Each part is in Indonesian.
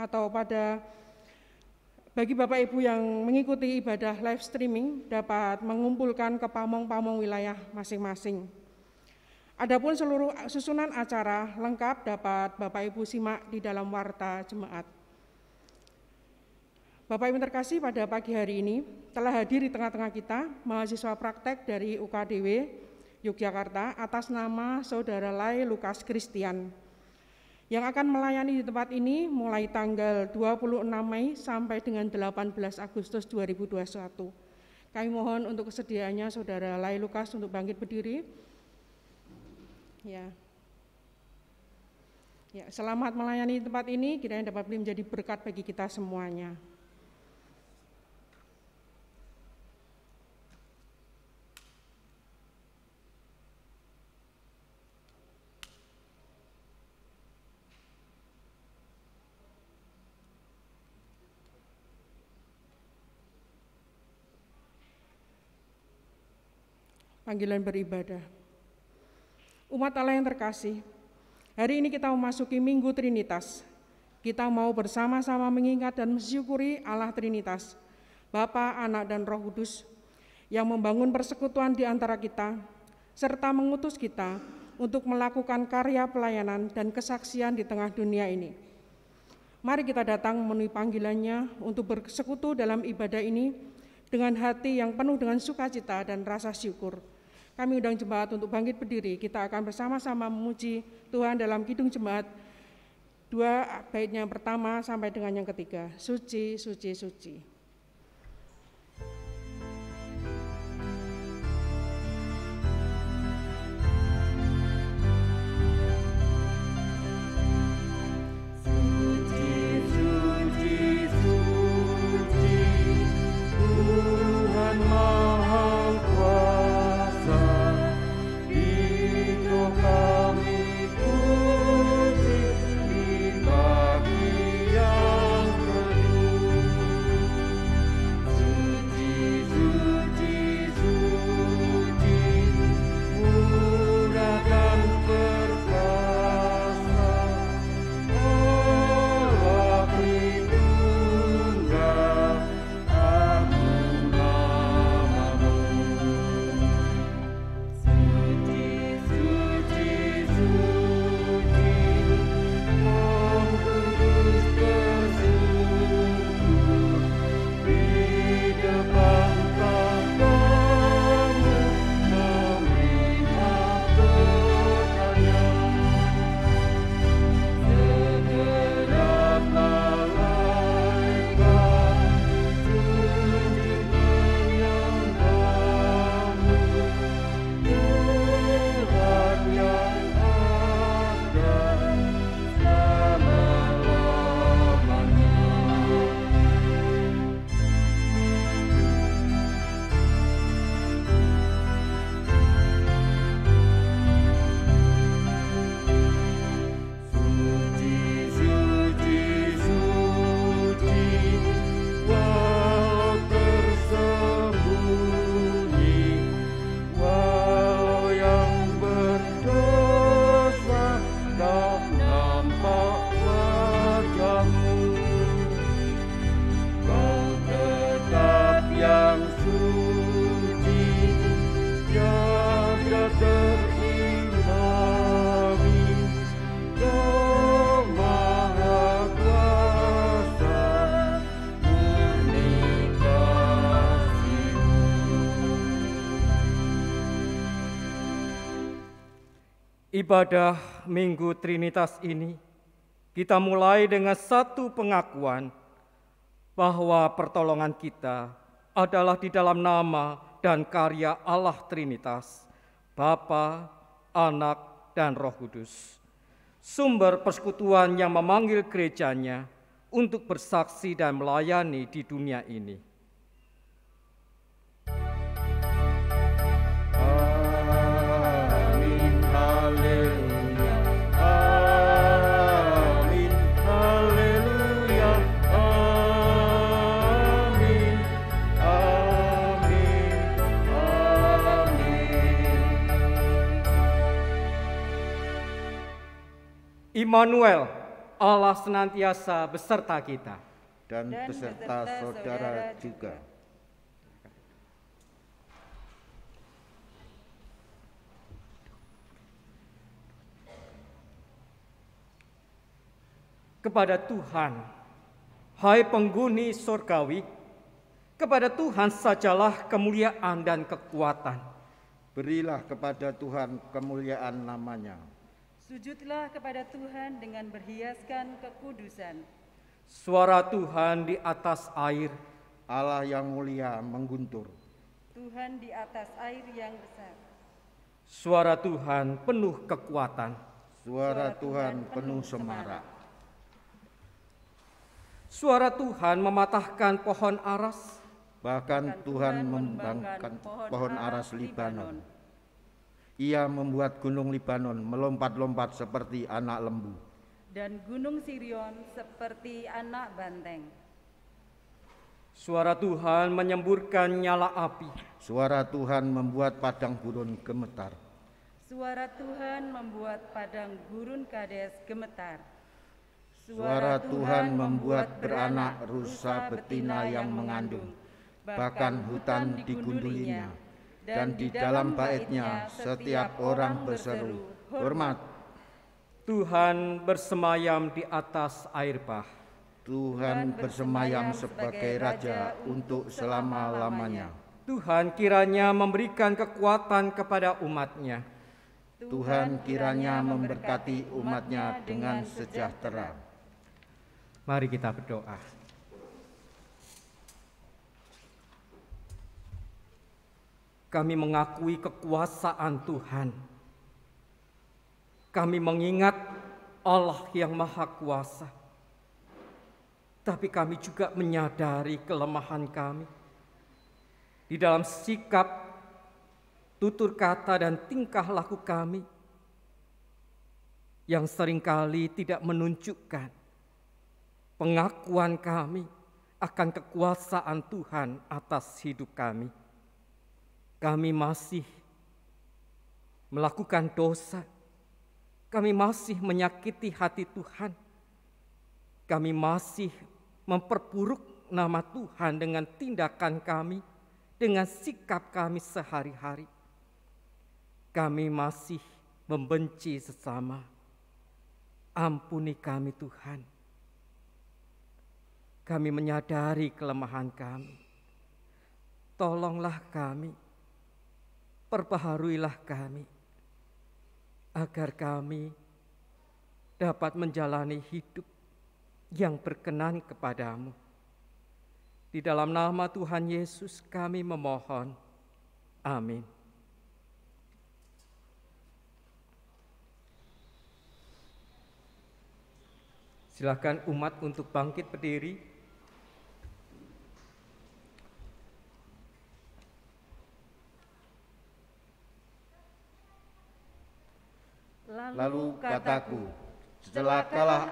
atau bagi Bapak Ibu yang mengikuti ibadah live streaming dapat mengumpulkan ke pamong-pamong wilayah masing-masing. Adapun seluruh susunan acara lengkap dapat Bapak Ibu simak di dalam warta jemaat. Bapak Ibu terkasih, pada pagi hari ini telah hadir di tengah-tengah kita mahasiswa praktek dari UKDW Yogyakarta atas nama Saudara Lai Lukas Kristian yang akan melayani di tempat ini mulai tanggal 26 Mei sampai dengan 18 Agustus 2021. Kami mohon untuk kesediaannya Saudara Lai Lukas untuk bangkit berdiri. Ya, selamat melayani di tempat ini, kiranya dapat menjadi berkat bagi kita semuanya. Panggilan beribadah. Umat Allah yang terkasih, hari ini kita memasuki Minggu Trinitas. Kita mau bersama-sama mengingat dan mensyukuri Allah Trinitas, Bapa, Anak, dan Roh Kudus, yang membangun persekutuan di antara kita, serta mengutus kita untuk melakukan karya pelayanan dan kesaksian di tengah dunia ini. Mari kita datang memenuhi panggilannya untuk bersekutu dalam ibadah ini dengan hati yang penuh dengan sukacita dan rasa syukur. Kami undang jemaat untuk bangkit berdiri. Kita akan bersama-sama memuji Tuhan dalam kidung jemaat 2 baitnya yang pertama sampai dengan yang ketiga. Suci, suci, suci. Ibadah Minggu Trinitas ini kita mulai dengan satu pengakuan bahwa pertolongan kita adalah di dalam nama dan karya Allah Trinitas, Bapa, Anak, dan Roh Kudus. Sumber persekutuan yang memanggil gerejanya untuk bersaksi dan melayani di dunia ini. Immanuel, Allah senantiasa beserta kita. Dan beserta saudara juga. Kepada Tuhan, hai penghuni surgawi, kepada Tuhan sajalah kemuliaan dan kekuatan. Berilah kepada Tuhan kemuliaan namanya. Sujudlah kepada Tuhan dengan berhiaskan kekudusan. Suara Tuhan di atas air. Allah yang mulia mengguntur. Tuhan di atas air yang besar. Suara Tuhan penuh kekuatan. Suara Tuhan penuh semarak. Suara Tuhan mematahkan pohon aras. Bahkan Tuhan membangkitkan pohon aras Libanon. Ia membuat gunung Libanon melompat-lompat seperti anak lembu. Dan gunung Sirion seperti anak banteng. Suara Tuhan menyemburkan nyala api. Suara Tuhan membuat padang gurun gemetar. Suara Tuhan membuat padang gurun Kades gemetar. Suara Tuhan membuat beranak rusa betina yang mengandung. Bahkan hutan digundulinya. Dan di dalam baitnya setiap orang berseru, hormat. Tuhan bersemayam di atas air bah. Tuhan bersemayam sebagai Raja untuk selama-lamanya. Tuhan kiranya memberikan kekuatan kepada umat-Nya. Tuhan kiranya memberkati umat-Nya dengan sejahtera. Mari kita berdoa. Kami mengakui kekuasaan Tuhan. Kami mengingat Allah yang Maha Kuasa. Tapi kami juga menyadari kelemahan kami. Di dalam sikap, tutur kata, dan tingkah laku kami yang seringkali tidak menunjukkan pengakuan kami akan kekuasaan Tuhan atas hidup kami. Kami masih melakukan dosa. Kami masih menyakiti hati Tuhan. Kami masih memperburuk nama Tuhan dengan tindakan kami, dengan sikap kami sehari-hari. Kami masih membenci sesama. Ampuni kami Tuhan. Kami menyadari kelemahan kami. Tolonglah kami, perbaharuilah kami, agar kami dapat menjalani hidup yang berkenan kepadamu. Di dalam nama Tuhan Yesus kami memohon. Amin. Silakan umat untuk bangkit berdiri. Lalu kataku, celakalah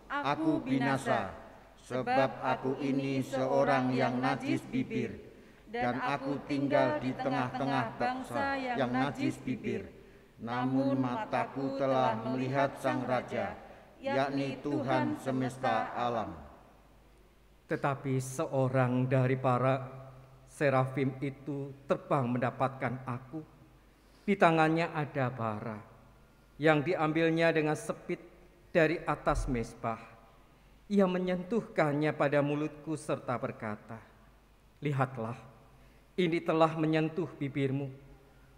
aku binasa, sebab aku ini seorang yang najis bibir, dan aku tinggal di tengah-tengah bangsa yang najis bibir. Namun mataku telah melihat Sang Raja, yakni Tuhan semesta alam. Tetapi seorang dari para serafim itu terbang mendapatkan aku. Di tangannya ada bara yang diambilnya dengan sepit dari atas mezbah. Ia menyentuhkannya pada mulutku serta berkata, lihatlah, ini telah menyentuh bibirmu,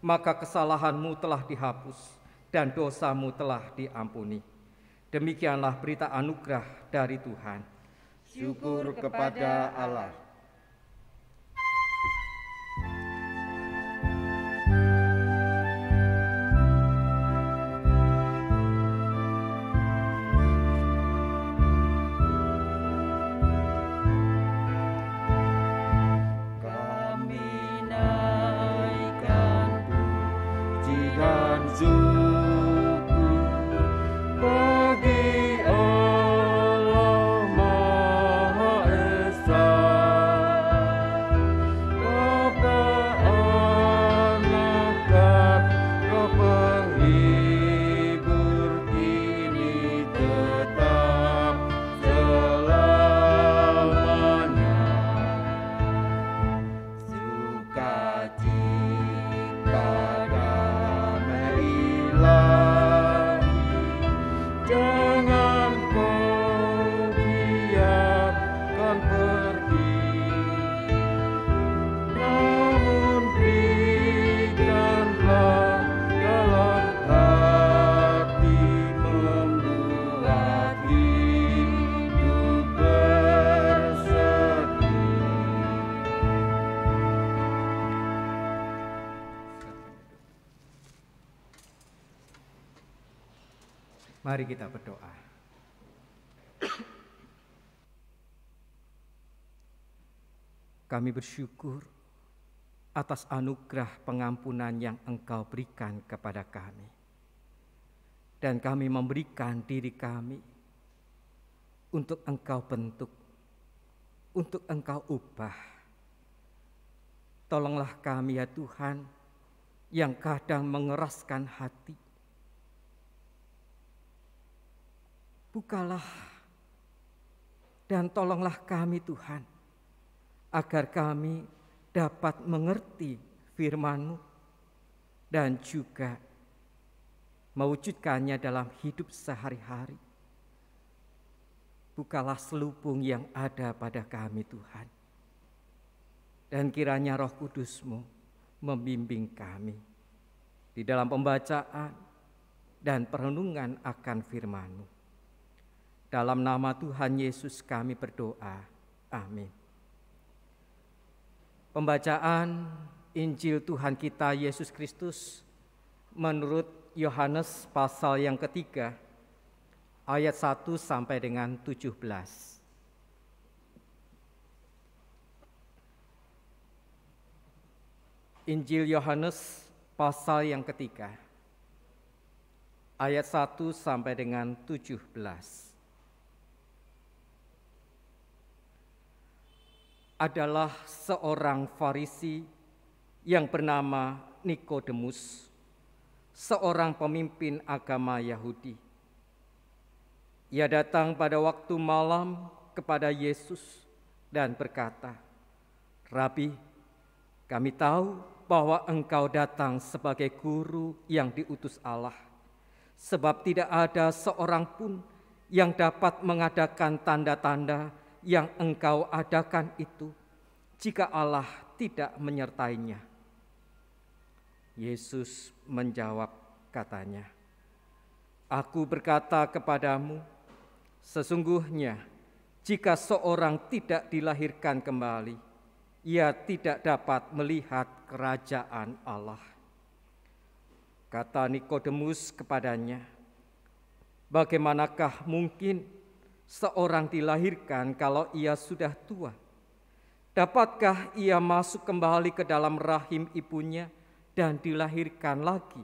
maka kesalahanmu telah dihapus dan dosamu telah diampuni. Demikianlah berita anugerah dari Tuhan. Syukur kepada Allah. Tetap Mari kita berdoa. Kami bersyukur atas anugerah pengampunan yang Engkau berikan kepada kami. Dan kami memberikan diri kami untuk Engkau bentuk, untuk Engkau ubah. Tolonglah kami ya Tuhan, yang kadang mengeraskan hati. Bukalah dan tolonglah kami Tuhan, agar kami dapat mengerti firman-Mu dan juga mewujudkannya dalam hidup sehari-hari. Bukalah selubung yang ada pada kami Tuhan. Dan kiranya Roh Kudus-Mu membimbing kami di dalam pembacaan dan perenungan akan firman-Mu. Dalam nama Tuhan Yesus kami berdoa. Amin. Pembacaan Injil Tuhan kita Yesus Kristus menurut Yohanes pasal yang ketiga, ayat 1 sampai dengan 17. Injil Yohanes pasal yang ketiga, ayat 1 sampai dengan 17. Adalah seorang Farisi yang bernama Nikodemus, seorang pemimpin agama Yahudi. Ia datang pada waktu malam kepada Yesus dan berkata, "Rabi, kami tahu bahwa Engkau datang sebagai guru yang diutus Allah, sebab tidak ada seorang pun yang dapat mengadakan tanda-tanda yang Engkau adakan itu jika Allah tidak menyertainya." Yesus menjawab katanya, "Aku berkata kepadamu, sesungguhnya jika seorang tidak dilahirkan kembali, ia tidak dapat melihat kerajaan Allah." Kata Nikodemus kepadanya, "Bagaimanakah mungkin seorang dilahirkan kalau ia sudah tua? Dapatkah ia masuk kembali ke dalam rahim ibunya dan dilahirkan lagi?"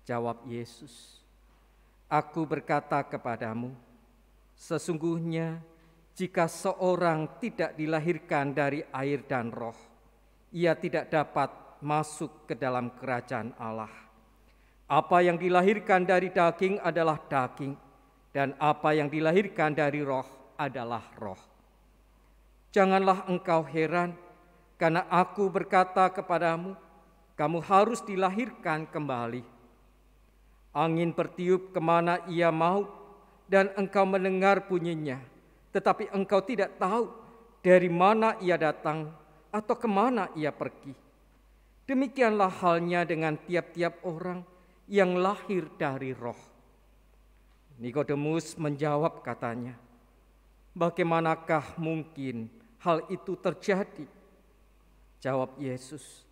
Jawab Yesus, "Aku berkata kepadamu, sesungguhnya jika seorang tidak dilahirkan dari air dan roh, ia tidak dapat masuk ke dalam kerajaan Allah. Apa yang dilahirkan dari daging adalah daging, dan apa yang dilahirkan dari roh adalah roh. Janganlah engkau heran, karena aku berkata kepadamu, kamu harus dilahirkan kembali. Angin bertiup kemana ia mau, dan engkau mendengar bunyinya, tetapi engkau tidak tahu dari mana ia datang atau kemana ia pergi. Demikianlah halnya dengan tiap-tiap orang yang lahir dari roh." Nikodemus menjawab katanya, "Bagaimanakah mungkin hal itu terjadi?" Jawab Yesus,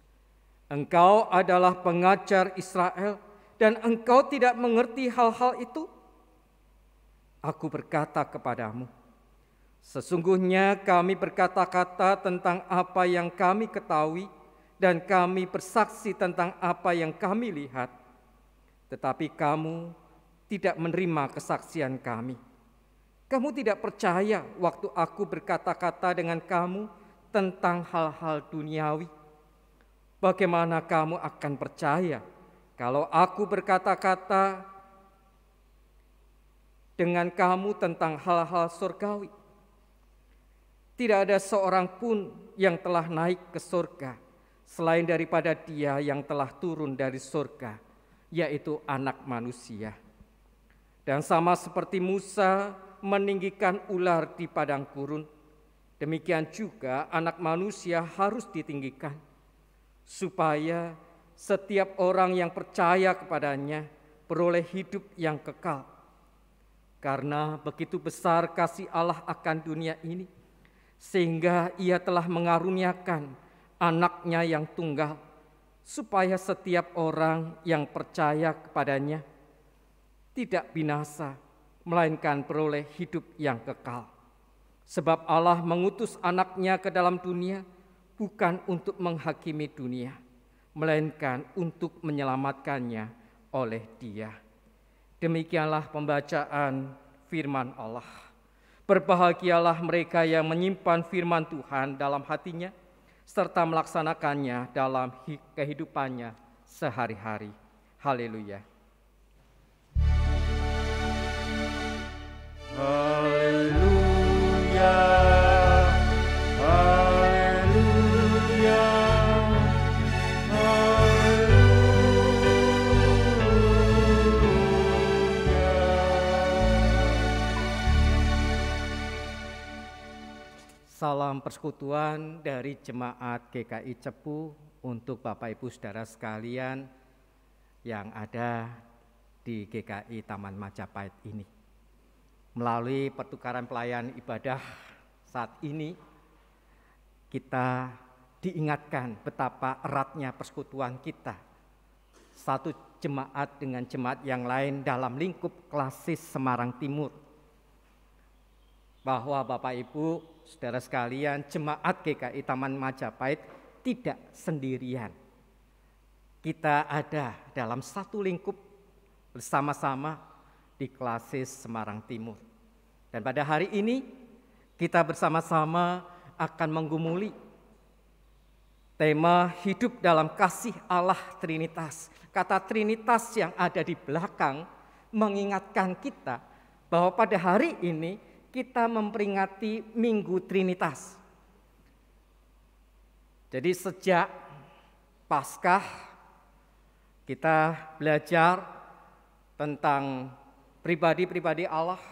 "Engkau adalah pengajar Israel dan engkau tidak mengerti hal-hal itu? Aku berkata kepadamu, sesungguhnya kami berkata-kata tentang apa yang kami ketahui dan kami bersaksi tentang apa yang kami lihat. Tetapi kamu tidak menerima kesaksian kami. Kamu tidak percaya waktu aku berkata-kata dengan kamu tentang hal-hal duniawi. Bagaimana kamu akan percaya kalau aku berkata-kata dengan kamu tentang hal-hal surgawi? Tidak ada seorang pun yang telah naik ke surga selain daripada Dia yang telah turun dari surga, yaitu Anak Manusia. Dan sama seperti Musa meninggikan ular di padang gurun, demikian juga Anak Manusia harus ditinggikan, supaya setiap orang yang percaya kepadanya beroleh hidup yang kekal. Karena begitu besar kasih Allah akan dunia ini, sehingga Ia telah mengaruniakan Anak-Nya yang tunggal, supaya setiap orang yang percaya kepadanya tidak binasa, melainkan beroleh hidup yang kekal. Sebab Allah mengutus anaknya ke dalam dunia bukan untuk menghakimi dunia, melainkan untuk menyelamatkannya oleh Dia. Demikianlah pembacaan firman Allah. Berbahagialah mereka yang menyimpan firman Tuhan dalam hatinya, serta melaksanakannya dalam kehidupannya sehari-hari. Haleluya. Haleluya, haleluya, Salam persekutuan dari Jemaat GKI Cepu untuk Bapak Ibu Saudara sekalian yang ada di GKI Taman Majapahit ini. Melalui pertukaran pelayan ibadah saat ini, kita diingatkan betapa eratnya persekutuan kita, satu jemaat dengan jemaat yang lain dalam lingkup klasis Semarang Timur. Bahwa Bapak Ibu, saudara sekalian, jemaat GKI Taman Majapahit tidak sendirian. Kita ada dalam satu lingkup bersama-sama di klasis Semarang Timur. Dan pada hari ini kita bersama-sama akan menggumuli tema hidup dalam kasih Allah Trinitas. Kata Trinitas yang ada di belakang mengingatkan kita bahwa pada hari ini kita memperingati Minggu Trinitas. Jadi sejak Paskah kita belajar tentang pribadi-pribadi Allah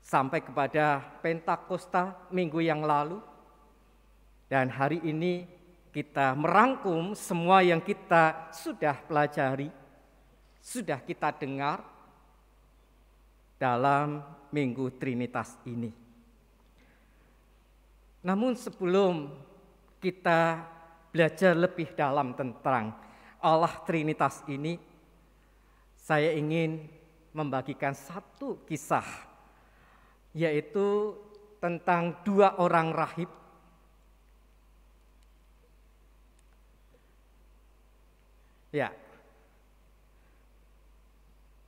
sampai kepada Pentakosta minggu yang lalu. Dan hari ini kita merangkum semua yang kita sudah pelajari, sudah kita dengar dalam Minggu Trinitas ini. Namun sebelum kita belajar lebih dalam tentang Allah Trinitas ini, saya ingin membagikan satu kisah, yaitu tentang dua orang rahib. Ya,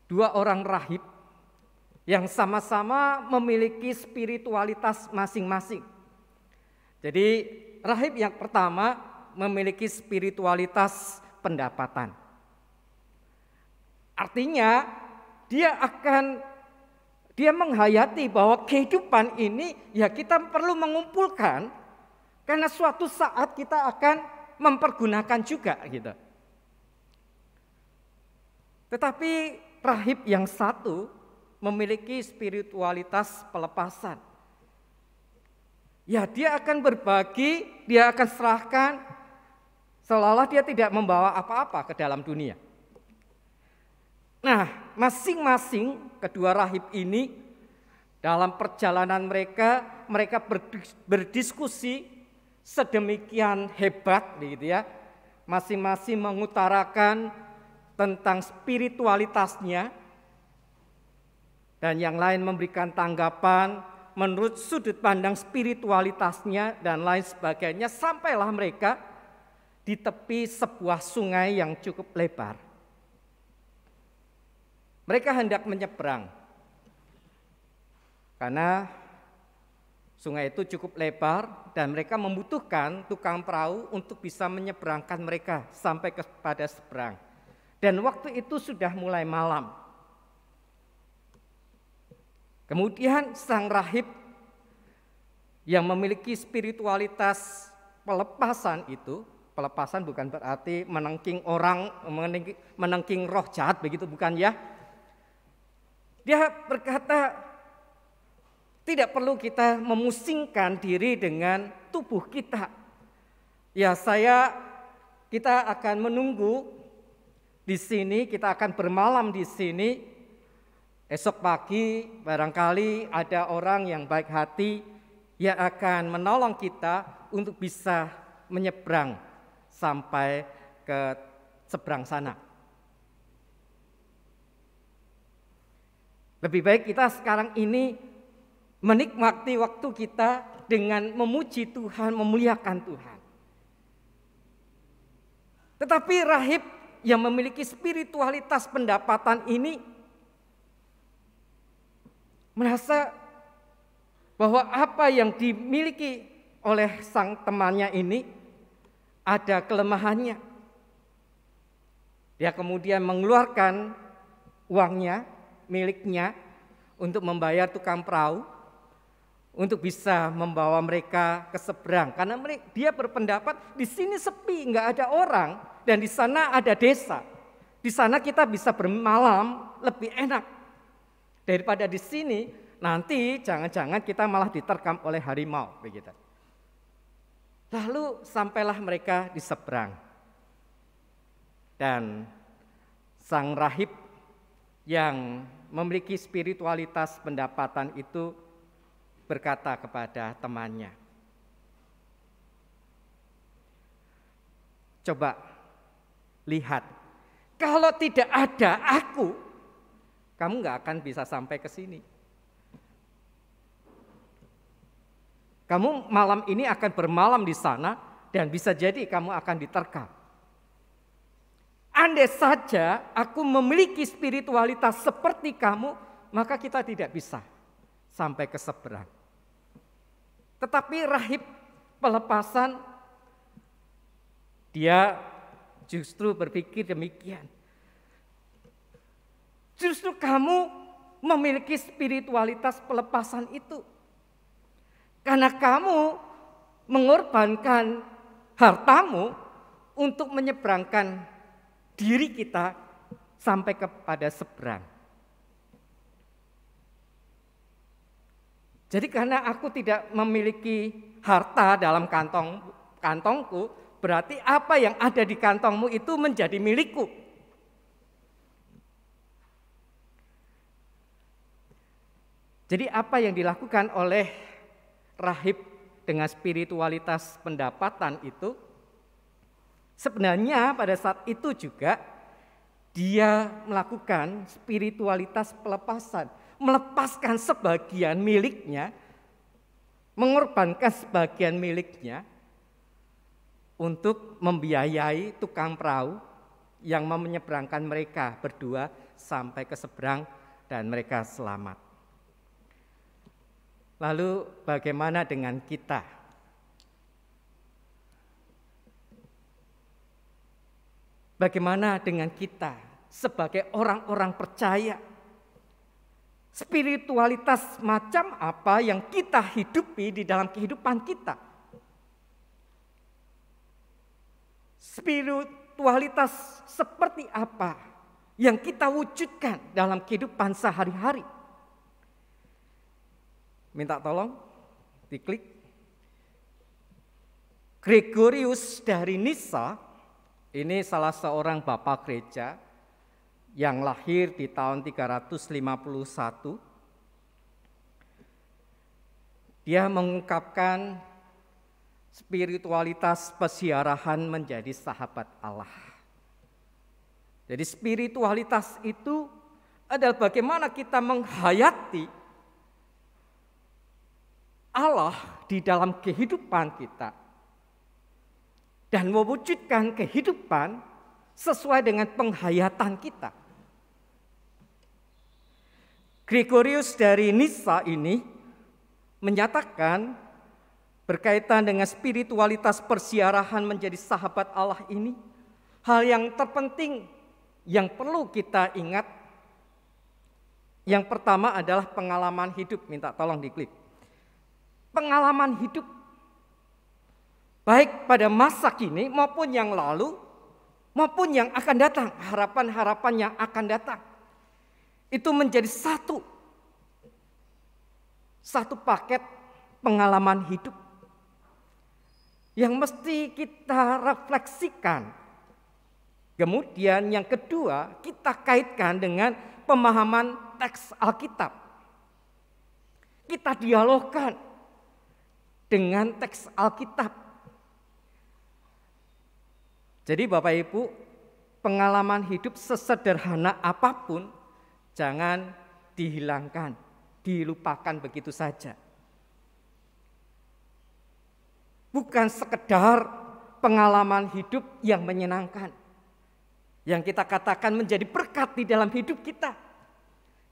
dua orang rahib yang sama-sama memiliki spiritualitas masing-masing. Jadi rahib yang pertama memiliki spiritualitas pendapatan. Artinya dia menghayati bahwa kehidupan ini ya kita perlu mengumpulkan karena suatu saat kita akan mempergunakan juga gitu. Tetapi rahib yang satu memiliki spiritualitas pelepasan. Ya, dia akan berbagi, dia akan serahkan seolah-olah dia tidak membawa apa-apa ke dalam dunia. Nah, masing-masing kedua rahib ini dalam perjalanan mereka berdiskusi sedemikian hebat gitu ya. Masing-masing mengutarakan tentang spiritualitasnya, dan yang lain memberikan tanggapan menurut sudut pandang spiritualitasnya dan lain sebagainya, sampailah mereka di tepi sebuah sungai yang cukup lebar. Mereka hendak menyeberang karena sungai itu cukup lebar dan mereka membutuhkan tukang perahu untuk bisa menyeberangkan mereka sampai kepada seberang. Dan waktu itu sudah mulai malam. Kemudian sang rahib yang memiliki spiritualitas pelepasan itu, pelepasan bukan berarti menengking orang, menengking roh jahat, begitu bukan ya. Dia berkata, tidak perlu kita memusingkan diri dengan tubuh kita. Ya kita akan menunggu di sini, kita akan bermalam di sini. Esok pagi barangkali ada orang yang baik hati yang akan menolong kita untuk bisa menyeberang sampai ke seberang sana. Lebih baik kita sekarang ini menikmati waktu kita dengan memuji Tuhan, memuliakan Tuhan. Tetapi rahib yang memiliki spiritualitas pendapatan ini merasa bahwa apa yang dimiliki oleh sang temannya ini ada kelemahannya. Dia kemudian mengeluarkan uangnya, miliknya untuk membayar tukang perahu, untuk bisa membawa mereka ke seberang. Karena dia berpendapat di sini sepi, nggak ada orang, dan di sana ada desa. Di sana kita bisa bermalam lebih enak daripada di sini. Nanti jangan-jangan kita malah diterkam oleh harimau, begitu. Lalu sampailah mereka di seberang. Dan sang rahib yang memiliki spiritualitas pendapatan itu berkata kepada temannya, coba lihat, kalau tidak ada aku, kamu nggak akan bisa sampai ke sini. Kamu malam ini akan bermalam di sana dan bisa jadi kamu akan diterkam. Andai saja aku memiliki spiritualitas seperti kamu, maka kita tidak bisa sampai ke seberang. Tetapi rahib pelepasan, dia justru berpikir demikian. Justru kamu memiliki spiritualitas pelepasan itu. Karena kamu mengorbankan hartamu untuk menyeberangkan diri kita sampai kepada seberang. Jadi karena aku tidak memiliki harta dalam kantongku, berarti apa yang ada di kantongmu itu menjadi milikku. Jadi apa yang dilakukan oleh rahib dengan spiritualitas pendapatan itu, sebenarnya pada saat itu juga dia melakukan spiritualitas pelepasan, melepaskan sebagian miliknya, mengorbankan sebagian miliknya untuk membiayai tukang perahu yang menyeberangkan mereka berdua sampai ke seberang dan mereka selamat. Lalu bagaimana dengan kita? Bagaimana dengan kita sebagai orang-orang percaya? Spiritualitas macam apa yang kita hidupi di dalam kehidupan kita? Spiritualitas seperti apa yang kita wujudkan dalam kehidupan sehari-hari? Minta tolong diklik. Gregorius dari Nyssa, ini salah seorang bapak gereja yang lahir di tahun 351. Dia mengungkapkan spiritualitas pesiarahan menjadi sahabat Allah. Jadi spiritualitas itu adalah bagaimana kita menghayati Allah di dalam kehidupan kita dan mewujudkan kehidupan sesuai dengan penghayatan kita. Gregorius dari Nyssa ini menyatakan berkaitan dengan spiritualitas persiarahan menjadi sahabat Allah ini, hal yang terpenting yang perlu kita ingat, yang pertama adalah pengalaman hidup. Minta tolong diklik. Pengalaman hidup, baik pada masa kini maupun yang lalu, maupun yang akan datang, harapan-harapan yang akan datang. Itu menjadi satu paket pengalaman hidup yang mesti kita refleksikan. Kemudian yang kedua, kita kaitkan dengan pemahaman teks Alkitab. Kita dialogkan dengan teks Alkitab. Jadi Bapak Ibu, pengalaman hidup sesederhana apapun jangan dihilangkan, dilupakan begitu saja. Bukan sekedar pengalaman hidup yang menyenangkan, yang kita katakan menjadi berkat di dalam hidup kita,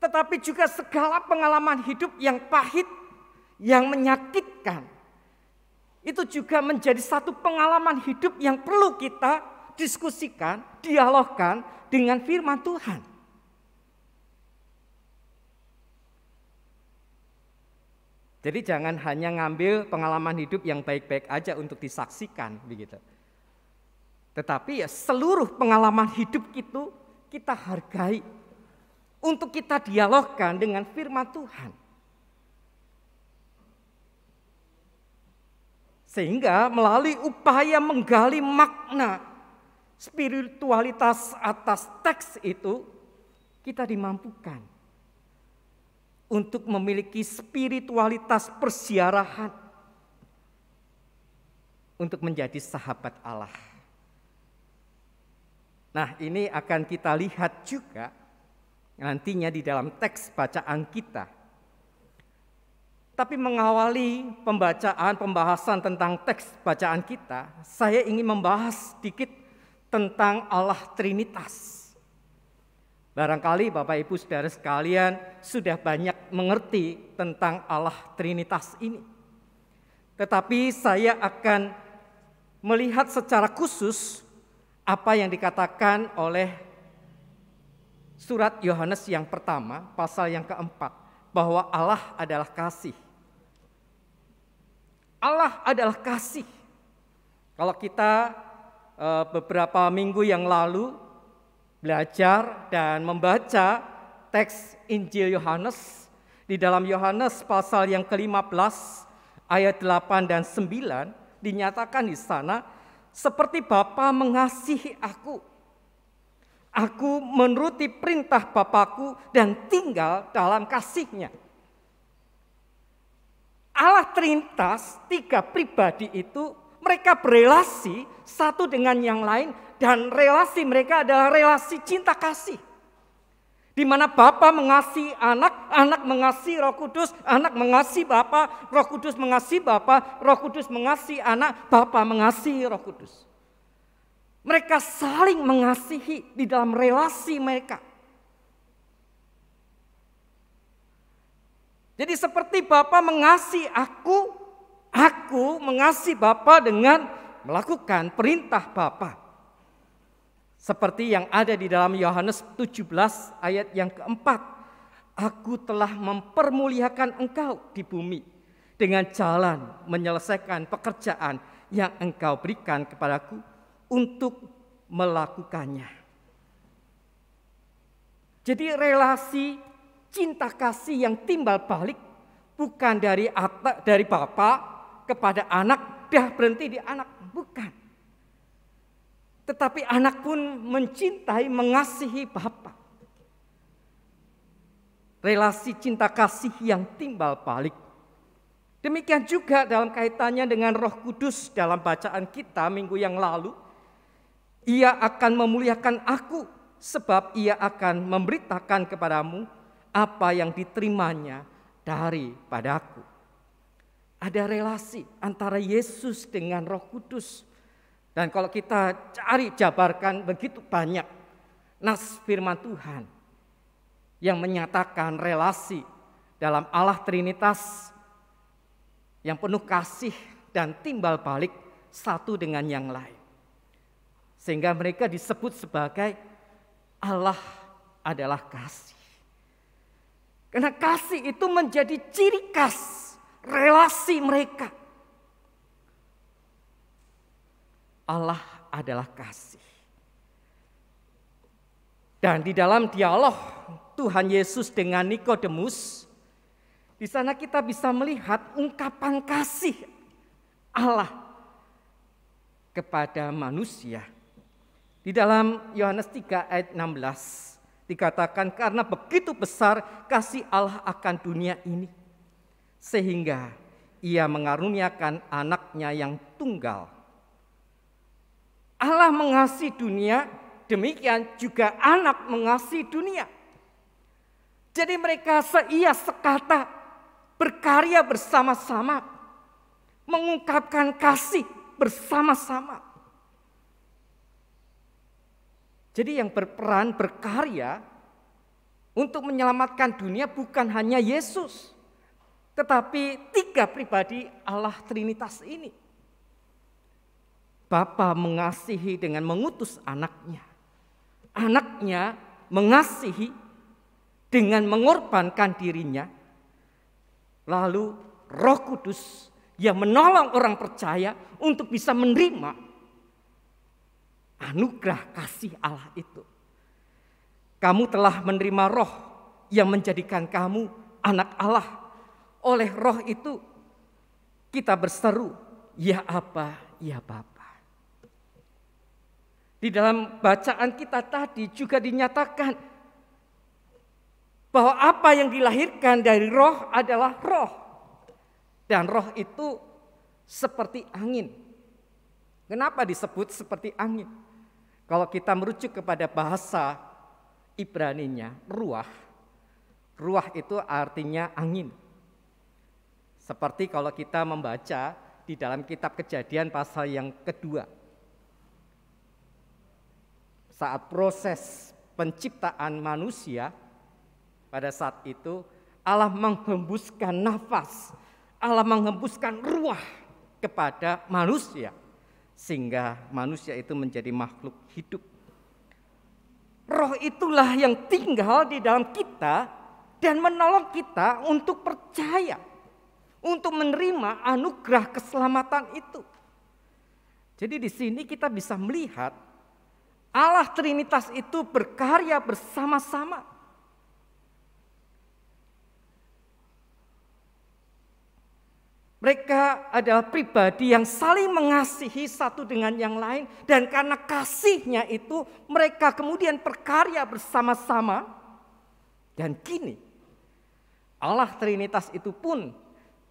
tetapi juga segala pengalaman hidup yang pahit, yang menyakitkan, itu juga menjadi satu pengalaman hidup yang perlu kita diskusikan, dialogkan dengan firman Tuhan. Jadi jangan hanya ngambil pengalaman hidup yang baik-baik aja untuk disaksikan begitu. Tetapi ya seluruh pengalaman hidup itu kita hargai untuk kita dialogkan dengan firman Tuhan. Sehingga melalui upaya menggali makna spiritualitas atas teks itu, kita dimampukan untuk memiliki spiritualitas persiarahan untuk menjadi sahabat Allah. Nah, ini akan kita lihat juga nantinya di dalam teks bacaan kita. Tapi mengawali pembahasan tentang teks bacaan kita, saya ingin membahas sedikit tentang Allah Trinitas. Barangkali Bapak Ibu Saudara sekalian sudah banyak mengerti tentang Allah Trinitas ini. Tetapi saya akan melihat secara khusus apa yang dikatakan oleh surat Yohanes yang pertama, pasal yang keempat, bahwa Allah adalah kasih. Allah adalah kasih. Kalau kita beberapa minggu yang lalu belajar dan membaca teks Injil Yohanes, di dalam Yohanes pasal yang ke-15 ayat 8 dan 9 dinyatakan di sana, seperti Bapa mengasihi aku, aku menuruti perintah Bapakku dan tinggal dalam kasih-Nya. Allah Trinitas, tiga pribadi itu mereka berelasi satu dengan yang lain, dan relasi mereka adalah relasi cinta kasih. Di mana Bapa mengasihi anak, anak mengasihi Roh Kudus, anak mengasihi Bapa, Roh Kudus mengasihi Bapa, Roh Kudus mengasihi anak, Bapa mengasihi Roh Kudus. Mereka saling mengasihi di dalam relasi mereka. Jadi seperti Bapa mengasihi aku mengasihi Bapa dengan melakukan perintah Bapa. Seperti yang ada di dalam Yohanes 17 ayat yang keempat. Aku telah mempermuliakan engkau di bumi dengan jalan menyelesaikan pekerjaan yang engkau berikan kepadaku untuk melakukannya. Jadi relasi cinta kasih yang timbal balik bukan dari Bapa kepada anak, dah berhenti di anak, bukan. Tetapi anak pun mencintai, mengasihi Bapa. Relasi cinta kasih yang timbal balik. Demikian juga dalam kaitannya dengan Roh Kudus dalam bacaan kita minggu yang lalu. Ia akan memuliakan aku sebab ia akan memberitakan kepadamu apa yang diterimanya daripadaku. Ada relasi antara Yesus dengan Roh Kudus. Dan kalau kita cari jabarkan begitu banyak nas firman Tuhan yang menyatakan relasi dalam Allah Trinitas yang penuh kasih dan timbal balik satu dengan yang lain. Sehingga mereka disebut sebagai Allah adalah kasih. Karena kasih itu menjadi ciri khas relasi mereka. Allah adalah kasih. Dan di dalam dialog Tuhan Yesus dengan Nikodemus, di sana kita bisa melihat ungkapan kasih Allah kepada manusia. Di dalam Yohanes 3 ayat 16 dikatakan karena begitu besar kasih Allah akan dunia ini, sehingga ia mengaruniakan anaknya yang tunggal. Allah mengasihi dunia, demikian juga anak mengasihi dunia. Jadi mereka seia sekata berkarya bersama-sama, mengungkapkan kasih bersama-sama. Jadi yang berperan berkarya untuk menyelamatkan dunia bukan hanya Yesus, tetapi 3 pribadi Allah Trinitas ini. Bapa mengasihi dengan mengutus anaknya. Anaknya mengasihi dengan mengorbankan dirinya. Lalu Roh Kudus yang menolong orang percaya untuk bisa menerima anugerah kasih Allah itu. Kamu telah menerima Roh yang menjadikan kamu anak Allah. Oleh Roh itu kita berseru, ya Aba, ya Bapa. Di dalam bacaan kita tadi juga dinyatakan bahwa apa yang dilahirkan dari Roh adalah Roh. Dan Roh itu seperti angin. Kenapa disebut seperti angin? Kalau kita merujuk kepada bahasa Ibraninya, ruah. Ruah itu artinya angin. Seperti kalau kita membaca di dalam kitab Kejadian pasal yang kedua. Saat proses penciptaan manusia, pada saat itu Allah menghembuskan nafas, Allah menghembuskan ruah kepada manusia. Sehingga manusia itu menjadi makhluk hidup. Roh itulah yang tinggal di dalam kita dan menolong kita untuk percaya, untuk menerima anugerah keselamatan itu. Jadi di sini kita bisa melihat Allah Trinitas itu berkarya bersama-sama. Mereka adalah pribadi yang saling mengasihi satu dengan yang lain. Dan karena kasihnya itu mereka kemudian berkarya bersama-sama. Dan kini Allah Trinitas itu pun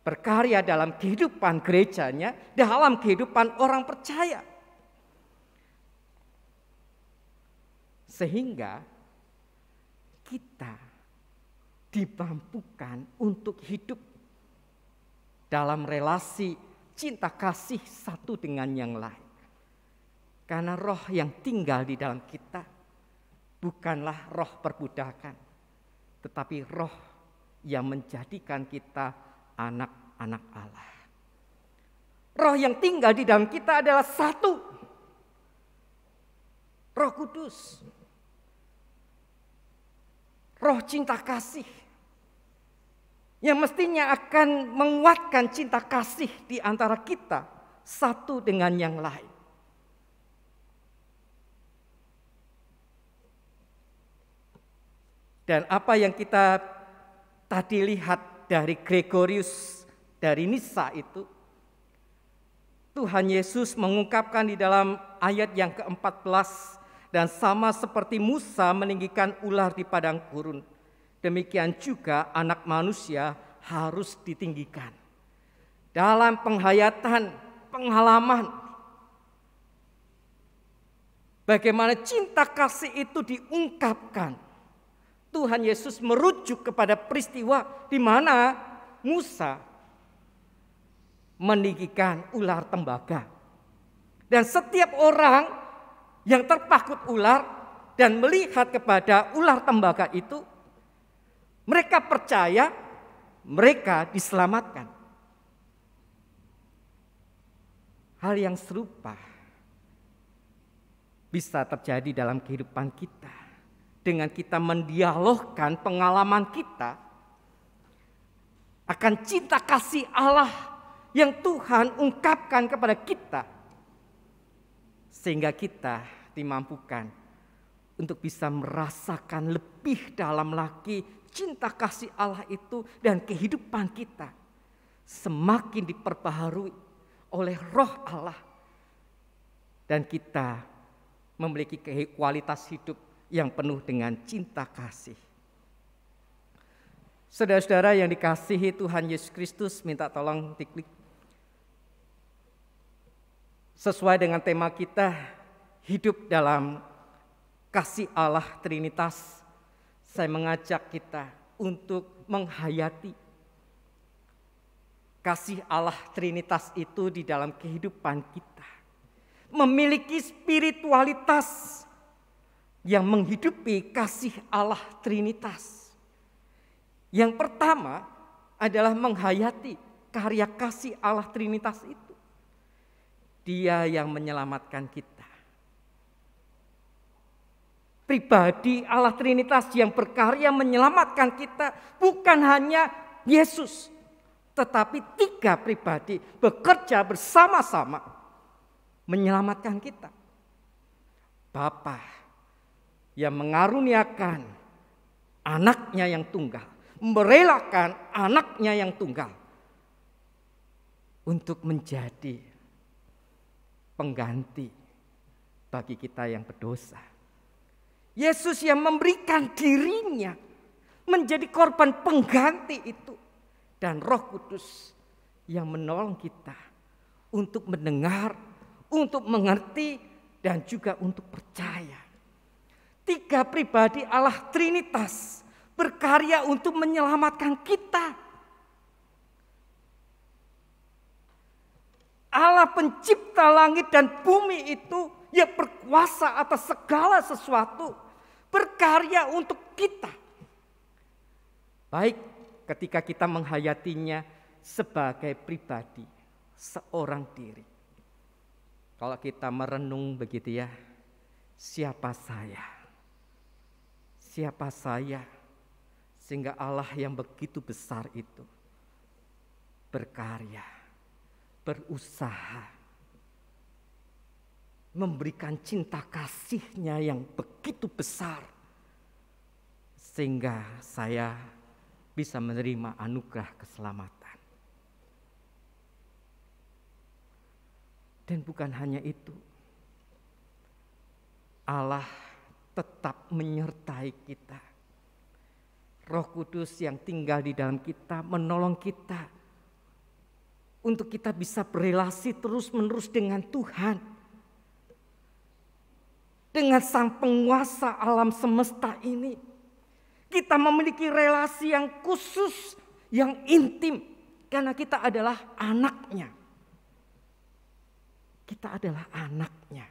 berkarya dalam kehidupan gerejanya, dalam kehidupan orang percaya. Sehingga kita dimampukan untuk hidup dalam relasi cinta kasih satu dengan yang lain. Karena roh yang tinggal di dalam kita bukanlah roh perbudakan, tetapi roh yang menjadikan kita anak-anak Allah. Roh yang tinggal di dalam kita adalah satu, Roh Kudus, roh cinta kasih, yang mestinya akan menguatkan cinta kasih di antara kita satu dengan yang lain. Dan apa yang kita tadi lihat dari Gregorius dari Nisa itu, Tuhan Yesus mengungkapkan di dalam ayat yang ke-14, dan sama seperti Musa meninggikan ular di padang gurun, demikian juga anak manusia harus ditinggikan. Dalam penghayatan, pengalaman, bagaimana cinta kasih itu diungkapkan. Tuhan Yesus merujuk kepada peristiwa di mana Musa meninggikan ular tembaga. Dan setiap orang yang terpakut ular dan melihat kepada ular tembaga itu, mereka percaya mereka diselamatkan. Hal yang serupa bisa terjadi dalam kehidupan kita. Dengan kita mendialogkan pengalaman kita akan cinta kasih Allah yang Tuhan ungkapkan kepada kita. Sehingga kita dimampukan untuk bisa merasakan lebih dalam lagi cinta kasih Allah itu, dan kehidupan kita semakin diperbaharui oleh Roh Allah. Dan kita memiliki kualitas hidup yang penuh dengan cinta kasih. Saudara-saudara yang dikasihi Tuhan Yesus Kristus, minta tolong diklik. Sesuai dengan tema kita, hidup dalam kasih Allah Trinitas, saya mengajak kita untuk menghayati kasih Allah Trinitas itu di dalam kehidupan kita. Memiliki spiritualitas yang menghidupi kasih Allah Trinitas. Yang pertama adalah menghayati karya kasih Allah Trinitas itu. Dia yang menyelamatkan kita. Pribadi Allah Trinitas yang berkarya menyelamatkan kita bukan hanya Yesus, tetapi 3 pribadi bekerja bersama-sama menyelamatkan kita. Bapa yang mengaruniakan anaknya yang tunggal, merelakan anaknya yang tunggal untuk menjadi pengganti bagi kita yang berdosa. Yesus yang memberikan dirinya menjadi korban pengganti itu. Dan Roh Kudus yang menolong kita untuk mendengar, untuk mengerti, dan juga untuk percaya. 3 pribadi Allah Trinitas berkarya untuk menyelamatkan kita. Allah pencipta langit dan bumi itu yang berkuasa atas segala sesuatu, berkarya untuk kita. Baik ketika kita menghayatinya sebagai pribadi, seorang diri. Kalau kita merenung begitu ya, siapa saya? Siapa saya? Sehingga Allah yang begitu besar itu berkarya, berusaha, memberikan cinta kasih-Nya yang begitu besar. Sehingga saya bisa menerima anugerah keselamatan. Dan bukan hanya itu, Allah tetap menyertai kita. Roh Kudus yang tinggal di dalam kita menolong kita untuk kita bisa berelasi terus-menerus dengan Tuhan, dengan Sang Penguasa alam semesta ini. Kita memiliki relasi yang khusus, yang intim, karena kita adalah anaknya. Kita adalah anaknya.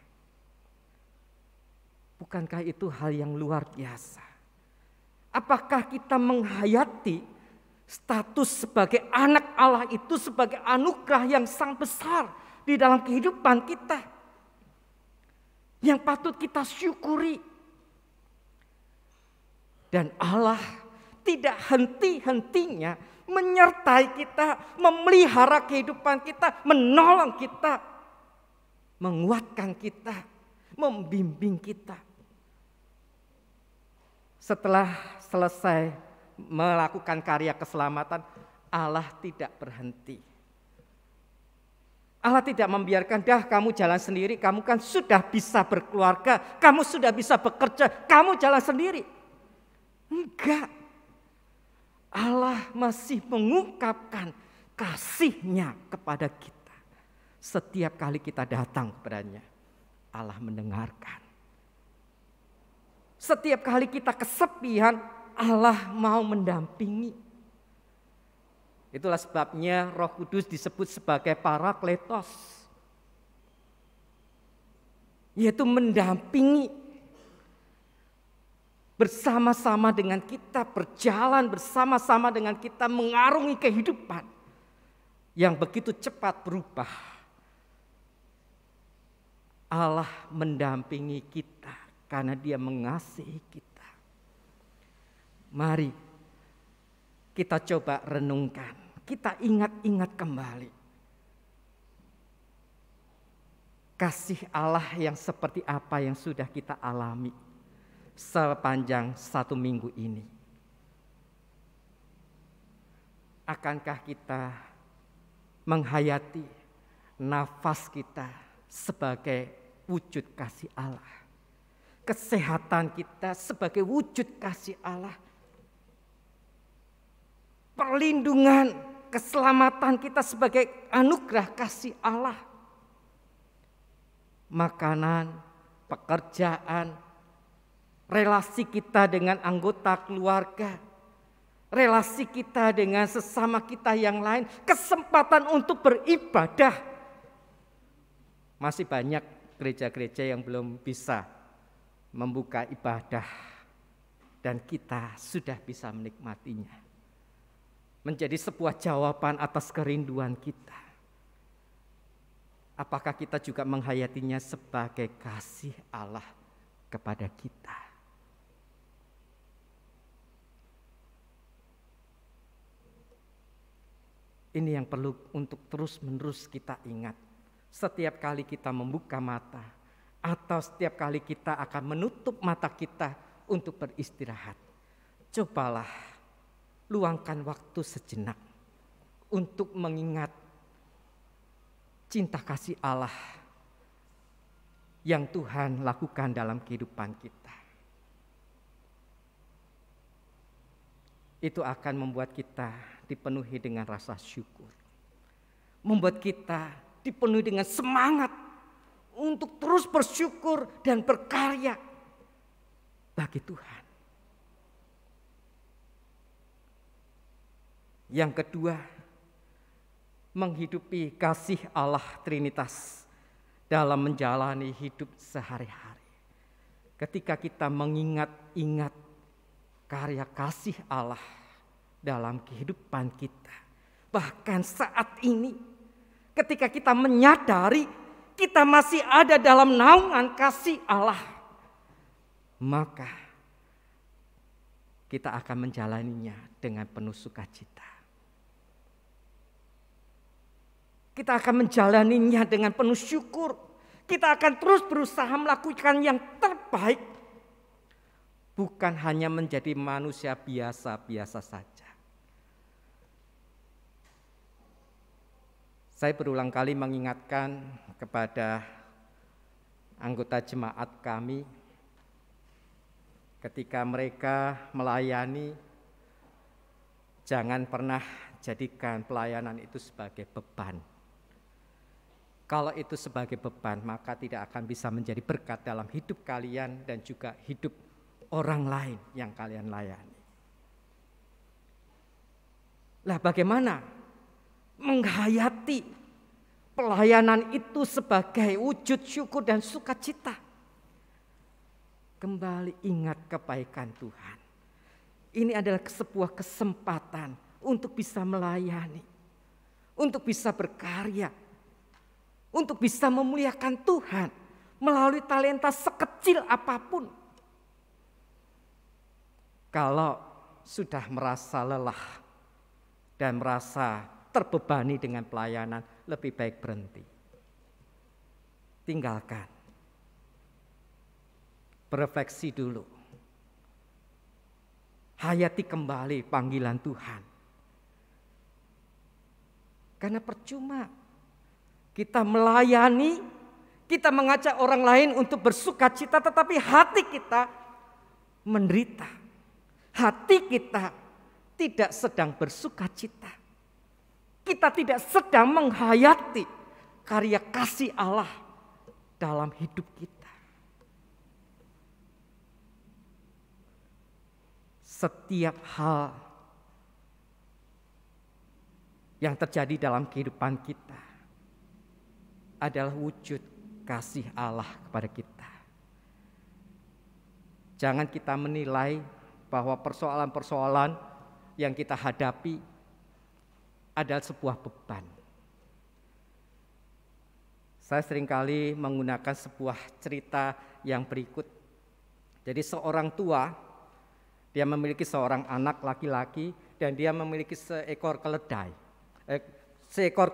Bukankah itu hal yang luar biasa? Apakah kita menghayati status sebagai anak Allah itu sebagai anugerah yang sangat besar di dalam kehidupan kita, yang patut kita syukuri? Dan Allah tidak henti-hentinya menyertai kita, memelihara kehidupan kita, menolong kita, menguatkan kita, membimbing kita. Setelah selesai melakukan karya keselamatan, Allah tidak berhenti. Allah tidak membiarkan, dah kamu jalan sendiri, kamu kan sudah bisa berkeluarga, kamu sudah bisa bekerja, kamu jalan sendiri. Enggak. Allah masih mengungkapkan kasih-Nya kepada kita. Setiap kali kita datang kepadanya, Allah mendengarkan. Setiap kali kita kesepian, Allah mau mendampingi. Itulah sebabnya Roh Kudus disebut sebagai Parakletos, yaitu mendampingi. Bersama-sama dengan kita, berjalan bersama-sama dengan kita, mengarungi kehidupan yang begitu cepat berubah. Allah mendampingi kita karena Dia mengasihi kita. Mari kita coba renungkan, kita ingat-ingat kembali kasih Allah yang seperti apa yang sudah kita alami sepanjang 1 minggu ini. Akankah kita menghayati nafas kita sebagai wujud kasih Allah, kesehatan kita sebagai wujud kasih Allah, perlindungan, keselamatan kita sebagai anugerah kasih Allah, makanan, pekerjaan, relasi kita dengan anggota keluarga, relasi kita dengan sesama kita yang lain, kesempatan untuk beribadah. Masih banyak gereja-gereja yang belum bisa membuka ibadah dan kita sudah bisa menikmatinya. Menjadi sebuah jawaban atas kerinduan kita. Apakah kita juga menghayatinya sebagai kasih Allah kepada kita? Ini yang perlu untuk terus-menerus kita ingat. Setiap kali kita membuka mata atau setiap kali kita akan menutup mata kita untuk beristirahat. Cobalah luangkan waktu sejenak untuk mengingat cinta kasih Allah yang Tuhan lakukan dalam kehidupan kita. Itu akan membuat kita dipenuhi dengan rasa syukur. Membuat kita dipenuhi dengan semangat untuk terus bersyukur dan berkarya bagi Tuhan. Yang kedua, menghidupi kasih Allah Trinitas dalam menjalani hidup sehari-hari. Ketika kita mengingat-ingat karya kasih Allah dalam kehidupan kita, bahkan saat ini ketika kita menyadari kita masih ada dalam naungan kasih Allah, maka kita akan menjalaninya dengan penuh sukacita. Kita akan menjalaninya dengan penuh syukur. Kita akan terus berusaha melakukan yang terbaik. Bukan hanya menjadi manusia biasa-biasa saja. Saya berulang kali mengingatkan kepada anggota jemaat kami ketika mereka melayani, jangan pernah jadikan pelayanan itu sebagai beban. Kalau itu sebagai beban, maka tidak akan bisa menjadi berkat dalam hidup kalian dan juga hidup orang lain yang kalian layani. Lah bagaimana menghayati pelayanan itu sebagai wujud syukur dan sukacita? Kembali ingat kebaikan Tuhan. Ini adalah sebuah kesempatan untuk bisa melayani, untuk bisa berkarya, untuk bisa memuliakan Tuhan melalui talenta sekecil apapun. Kalau sudah merasa lelah dan merasa terbebani dengan pelayanan, lebih baik berhenti. Tinggalkan. Berefleksi dulu. Hayati kembali panggilan Tuhan. Karena percuma kita melayani, kita mengajak orang lain untuk bersukacita, tetapi hati kita menderita. Hati kita tidak sedang bersukacita. Kita tidak sedang menghayati karya kasih Allah dalam hidup kita. Setiap hal yang terjadi dalam kehidupan kita adalah wujud kasih Allah kepada kita. Jangan kita menilai bahwa persoalan-persoalan yang kita hadapi adalah sebuah beban. Saya seringkali menggunakan sebuah cerita yang berikut. Jadi seorang tua, dia memiliki seorang anak laki-laki dan dia memiliki seekor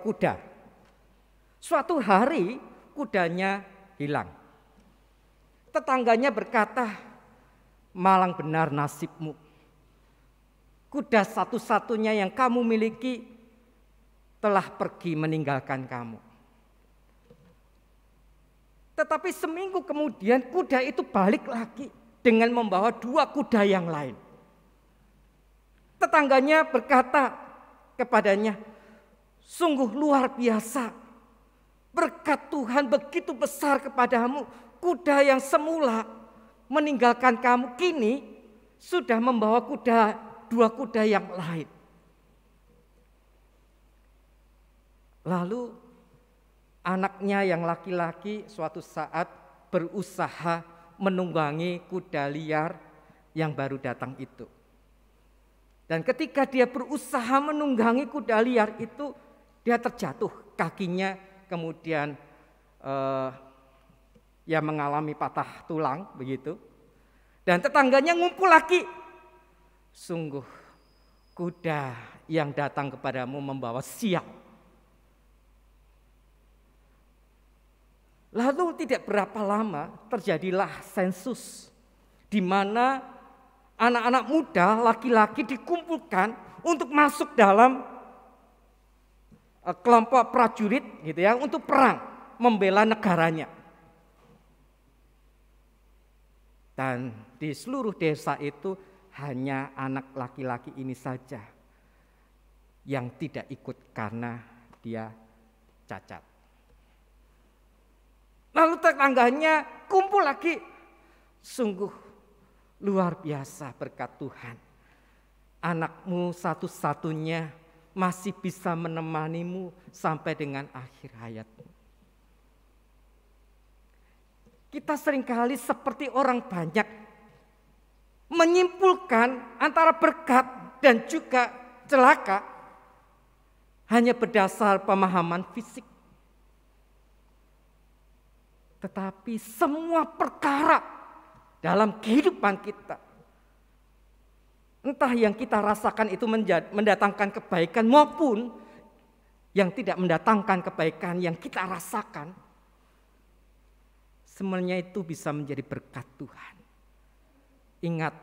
kuda. Suatu hari kudanya hilang. Tetangganya berkata, "Malang benar nasibmu. Kuda satu-satunya yang kamu miliki telah pergi meninggalkan kamu." Tetapi seminggu kemudian kuda itu balik lagi dengan membawa 2 kuda yang lain. Tetangganya berkata kepadanya, "Sungguh luar biasa. Berkat Tuhan begitu besar kepadamu. Kuda yang semula meninggalkan kamu kini sudah membawa kuda 2 kuda yang lain. Lalu anaknya yang laki-laki suatu saat berusaha menunggangi kuda liar yang baru datang itu. Dan ketika dia berusaha menunggangi kuda liar itu, dia terjatuh, kakinya kemudian mengalami patah tulang begitu. Dan tetangganya ngumpul lagi. Sungguh kuda yang datang kepadamu membawa sial. Lalu tidak berapa lama terjadilah sensus di mana anak-anak muda laki-laki dikumpulkan untuk masuk dalam kelompok prajurit gitu ya, untuk perang membela negaranya. Dan di seluruh desa itu hanya anak laki-laki ini saja yang tidak ikut karena dia cacat. Lalu tetangganya kumpul lagi. Sungguh luar biasa berkat Tuhan. Anakmu satu-satunya masih bisa menemanimu sampai dengan akhir hayatmu. Kita seringkali seperti orang banyak menyimpulkan antara berkat dan juga celaka hanya berdasar pemahaman fisik. Tetapi semua perkara dalam kehidupan kita, entah yang kita rasakan itu mendatangkan kebaikan maupun yang tidak mendatangkan kebaikan yang kita rasakan, semuanya itu bisa menjadi berkat Tuhan. Ingat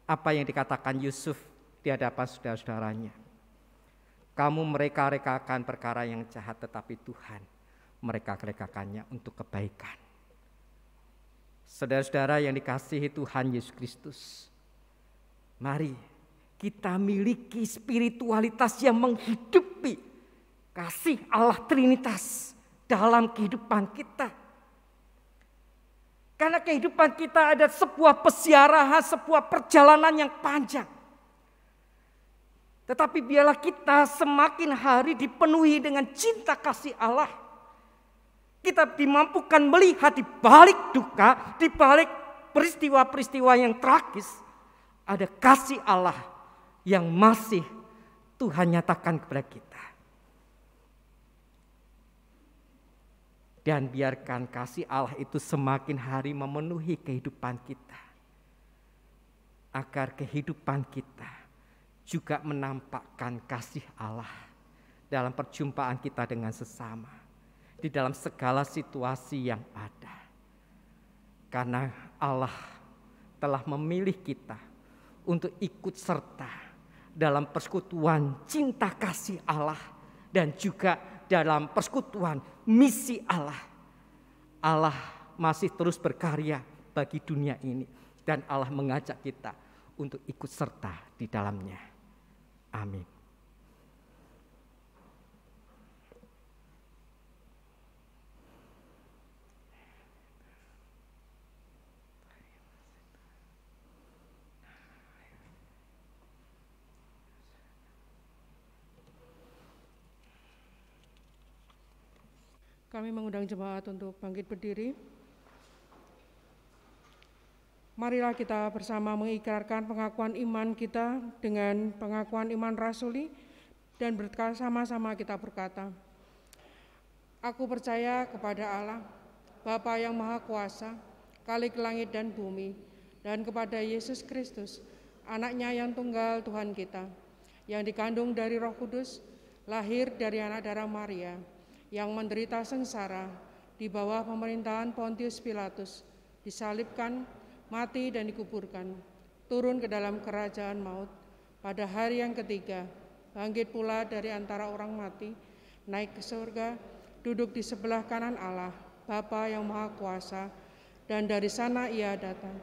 apa yang dikatakan Yusuf di hadapan saudara-saudaranya. Kamu mereka-rekakan perkara yang jahat, tetapi Tuhan mereka-rekakannya untuk kebaikan. Saudara-saudara yang dikasihi Tuhan Yesus Kristus, mari kita miliki spiritualitas yang menghidupi kasih Allah Trinitas dalam kehidupan kita. Karena kehidupan kita ada sebuah pesiarahan, sebuah perjalanan yang panjang. Tetapi biarlah kita semakin hari dipenuhi dengan cinta kasih Allah. Kita dimampukan melihat di balik duka, di balik peristiwa-peristiwa yang tragis, ada kasih Allah yang masih Tuhan nyatakan kepada kita. Dan biarkan kasih Allah itu semakin hari memenuhi kehidupan kita. Agar kehidupan kita juga menampakkan kasih Allah dalam perjumpaan kita dengan sesama. Di dalam segala situasi yang ada. Karena Allah telah memilih kita untuk ikut serta dalam persekutuan cinta kasih Allah dan juga dalam persekutuan misi Allah. Allah masih terus berkarya bagi dunia ini dan Allah mengajak kita untuk ikut serta di dalamnya. Amin. Kami mengundang jemaat untuk bangkit berdiri. Marilah kita bersama mengikrarkan pengakuan iman kita dengan pengakuan iman rasuli dan bersama-sama kita berkata, Aku percaya kepada Allah, Bapa yang Maha Kuasa, Khalik langit dan bumi, dan kepada Yesus Kristus, Anaknya yang tunggal Tuhan kita, yang dikandung dari Roh Kudus, lahir dari anak darah Maria, yang menderita sengsara di bawah pemerintahan Pontius Pilatus, disalibkan, mati dan dikuburkan, turun ke dalam kerajaan maut, pada hari yang ketiga, bangkit pula dari antara orang mati, naik ke surga, duduk di sebelah kanan Allah, Bapa yang Maha Kuasa, dan dari sana ia datang,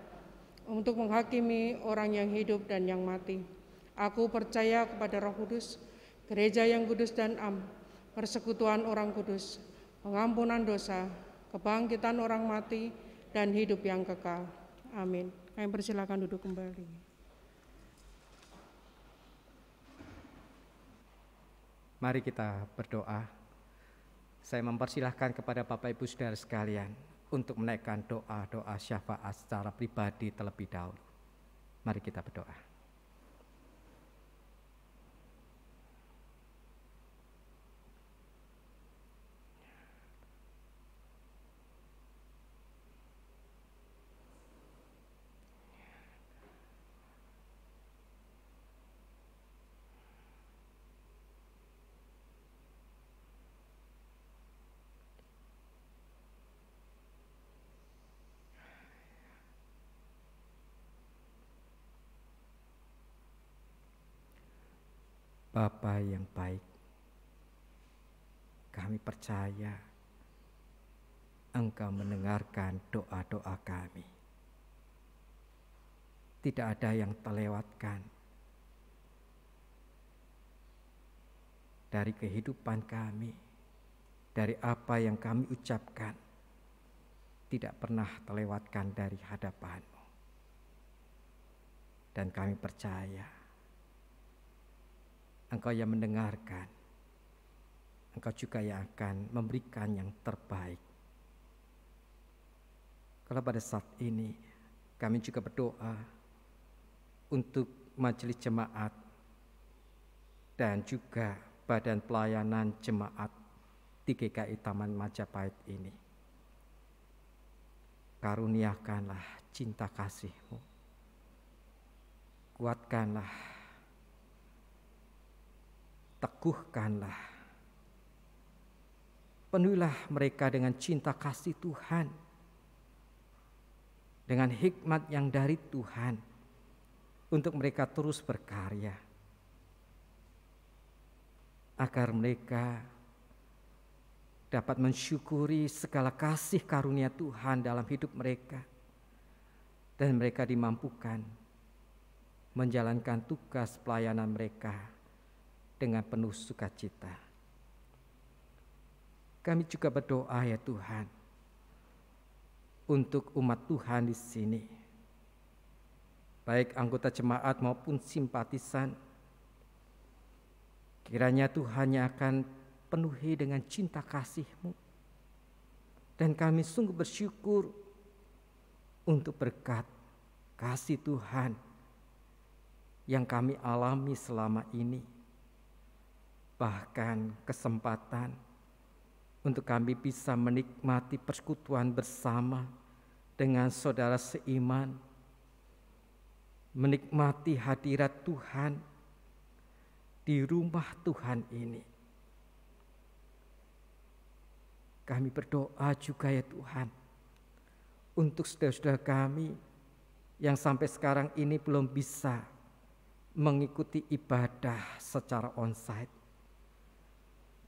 untuk menghakimi orang yang hidup dan yang mati. Aku percaya kepada Roh Kudus, gereja yang kudus dan persekutuan orang kudus, pengampunan dosa, kebangkitan orang mati, dan hidup yang kekal. Amin. Kami persilakan duduk kembali. Mari kita berdoa. Saya mempersilahkan kepada Bapak Ibu Saudara sekalian untuk menaikkan doa-doa syafaat secara pribadi terlebih dahulu. Mari kita berdoa. Bapa yang baik, kami percaya Engkau mendengarkan doa-doa kami. Tidak ada yang terlewatkan dari kehidupan kami, dari apa yang kami ucapkan, tidak pernah terlewatkan dari hadapan-Mu. Dan kami percaya Engkau yang mendengarkan, Engkau juga yang akan memberikan yang terbaik. Kalau pada saat ini kami juga berdoa untuk majelis jemaat dan juga badan pelayanan jemaat di GKI Taman Majapahit ini. Karuniakanlah cinta kasih-Mu, kuatkanlah, teguhkanlah, penuhilah mereka dengan cinta kasih Tuhan, dengan hikmat yang dari Tuhan, untuk mereka terus berkarya, agar mereka dapat mensyukuri segala kasih karunia Tuhan dalam hidup mereka, dan mereka dimampukan menjalankan tugas pelayanan mereka dengan penuh sukacita. Kami juga berdoa ya Tuhan, untuk umat Tuhan di sini, baik anggota jemaat maupun simpatisan, kiranya Tuhan yang akan penuhi dengan cinta kasih-Mu. Dan kami sungguh bersyukur untuk berkat kasih Tuhan yang kami alami selama ini. Bahkan kesempatan untuk kami bisa menikmati persekutuan bersama dengan saudara seiman, menikmati hadirat Tuhan di rumah Tuhan ini. Kami berdoa juga ya Tuhan, untuk saudara-saudara kami yang sampai sekarang ini belum bisa mengikuti ibadah secara onsite.